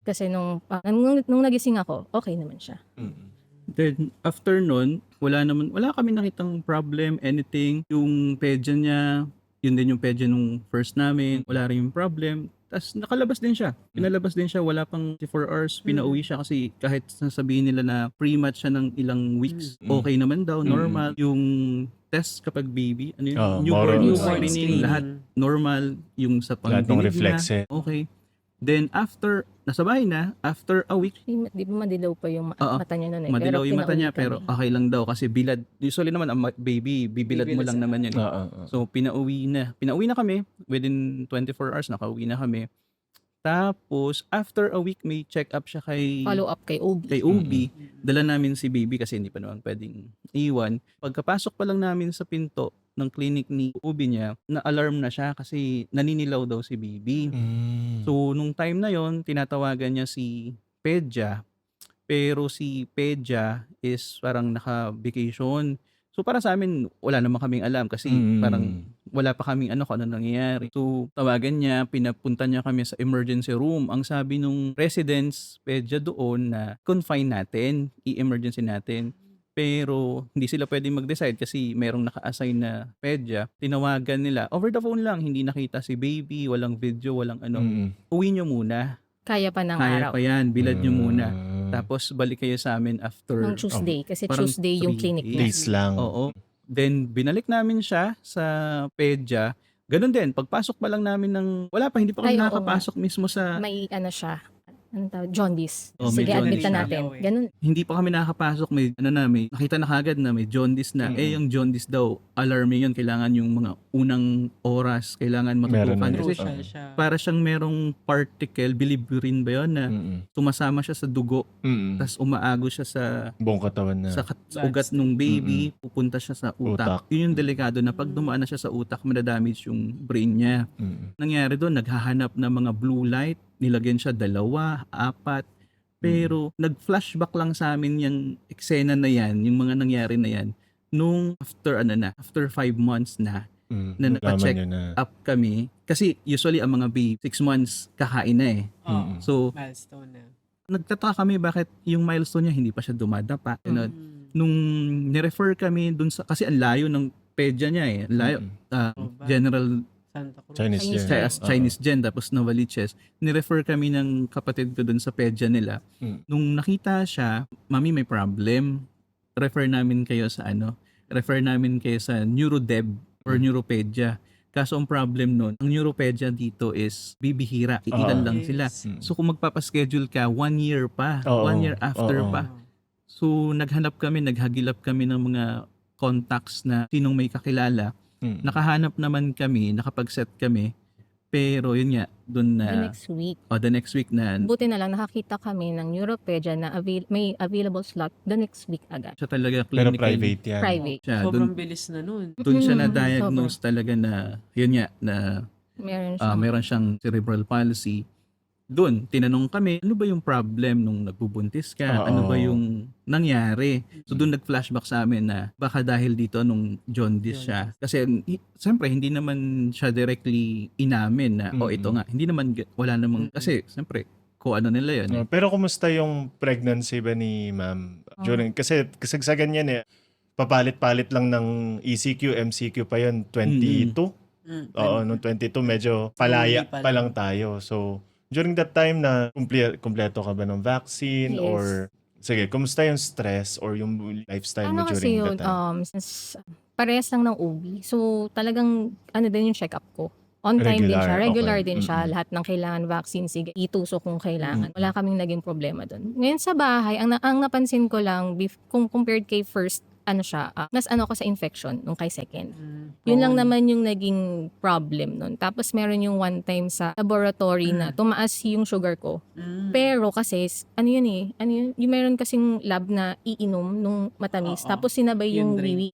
Kasi nung nagising ako, okey naman siya. Mm. Then after nun, wala kami nakitang problem, anything. Yung pedya niya, yun din yung pedya nung first namin, wala rin yung problem. Tas nakalabas din siya, pinalabas din siya, wala pang 24 hours, pinauwi siya kasi kahit sasabihin nila na pre-match siya ng ilang weeks, okay naman daw, normal. Yung test kapag baby, ano yun, newborn Newborn screening, lahat normal. Yung sa Lahat ng pandinig reflex niya, okay. Then after, nasa bahay na, after a week, Di ba madilaw pa yung Oo, mata niya nun eh. madilaw Pero yung mata niya pinauwi pero kami. okay lang daw kasi bilad. Usually naman ang baby, bibilad mo lang naman yan. Oo. So pinauwi na kami within 24 hours, nakauwi na kami. Tapos after a week may check up siya Follow up kay OB. OB. Dala namin si baby kasi hindi pa naman pwedeng iwan. Pagkapasok pa lang namin sa pinto ng clinic ni OB niya, na-alarm na siya kasi naninilaw daw si baby. So nung time na yon, tinatawagan niya si Pedja, pero si Pedja is parang naka-vacation. So para sa amin, wala naman kaming alam kasi parang wala pa kaming kung ano nangyayari. So tawagan niya, pinapunta niya kami sa emergency room. Ang sabi nung residents, Pedja doon na confine natin, i-emergency natin. Pero hindi sila pwedeng mag-decide kasi merong naka-assign na Pedja. Tinawagan nila, over the phone lang, hindi nakita si baby, walang video, walang uwi niyo muna. Kaya pa ng Kaya araw. pa yan, bilad niyo muna. Tapos balik kayo sa amin after Nung Tuesday. Kasi parang Tuesday yung 3 clinic niya. Days lang. Oo. Then binalik namin siya sa Pedja. Ganun din, pagpasok pa lang namin hindi pa kami Ay, oo nakakapasok mismo sa, May siya. Anong tawag? Jaundice. May Sige, admit jaundice na na. natin. Ganun. hindi pa kami nakakapasok, may nakita na kagad na may jaundice na. Yung jaundice daw, alarming yun, kailangan yung mga unang oras, kailangan Meron matutukan. na. Kasi Crucial siya. para siyang merong particle, bilibrin ba yun, na sumasama siya sa dugo, tas umaagos siya sa Buong katawan na. sa ugat ng baby, pupunta siya sa utak. Utak. Yun yung delikado na pag dumaan na siya sa utak, madadamage yung brain niya. Nangyari doon, naghahanap ng mga blue light, nilagyan siya 2, 4, pero nag-flashback lang sa amin yung eksena na yan, yung mga nangyari na yan, nung after 5 months na nagpa-check up kami. Kasi usually ang mga baby, 6 months kakain na eh. So, Milestone na. nagtataka kami bakit yung milestone niya hindi pa siya dumadapa. Nung nirefer kami dun sa, kasi ang layo ng pedya niya eh. Layo, General Santa Cruz. Chinese Gen, tapos Novaliches. Nirefer kami ng kapatid ko dun sa pedya nila. Nung nakita siya, mami may problem. Refer namin kayo sa Neurodeb or Neuropedia. Kaso ang problem nun, ang Neuropedia dito is bibihira, iilan lang sila. So kung magpapaschedule ka, 1 year pa, 1 year after pa. So naghagilap kami ng mga contacts na sinong may kakilala. Nakahanap naman kami, nakapag-set kami. Pero yun nga, dun na The next week na Buti na lang nakakita kami ng Neuropedia na may available slot the next week agad. siya talaga Pero clinical. private yan. Private. Siya, Sobrang bilis na nun. dun siya na-diagnose talaga na, yun nga, na meron siyang cerebral palsy. Doon, tinanong kami, ano ba yung problem nung nagbubuntis ka? Ano ba yung nangyari? So doon nag-flashback sa amin na baka dahil dito nung jaundice siya. Kasi siyempre hindi naman siya directly inamin na, ito nga, hindi naman, wala namang, kasi siyempre, nila yun. Pero kumusta yung pregnancy ba ni ma'am? Kasi kasagsagan yan eh. Papalit-palit lang ng ECQ, MCQ pa yun, 22. Oo, noong 22 medyo palaya pa lang tayo. So, during that time na kumpleto ka ba ng vaccine? Yes. Or sige, kumusta yung stress or yung lifestyle mo Kasi during yun, that time? since parehas lang ng OB. So talagang din yung check-up ko. On time din siya, regular okay. din siya. Lahat ng kailangan vaccine, sige, itusok kung kailangan. Wala kaming naging problema doon. Ngayon sa bahay, ang napansin ko lang, kung compared kay first, mas ako sa infection nung kay second. Yun lang naman yung naging problem nun. Tapos meron yung one time sa laboratory na tumaas yung sugar ko. Pero kasi, yung meron kasing lab na iinom nung matamis. Tapos sinabay yung Yung drink. wiwi.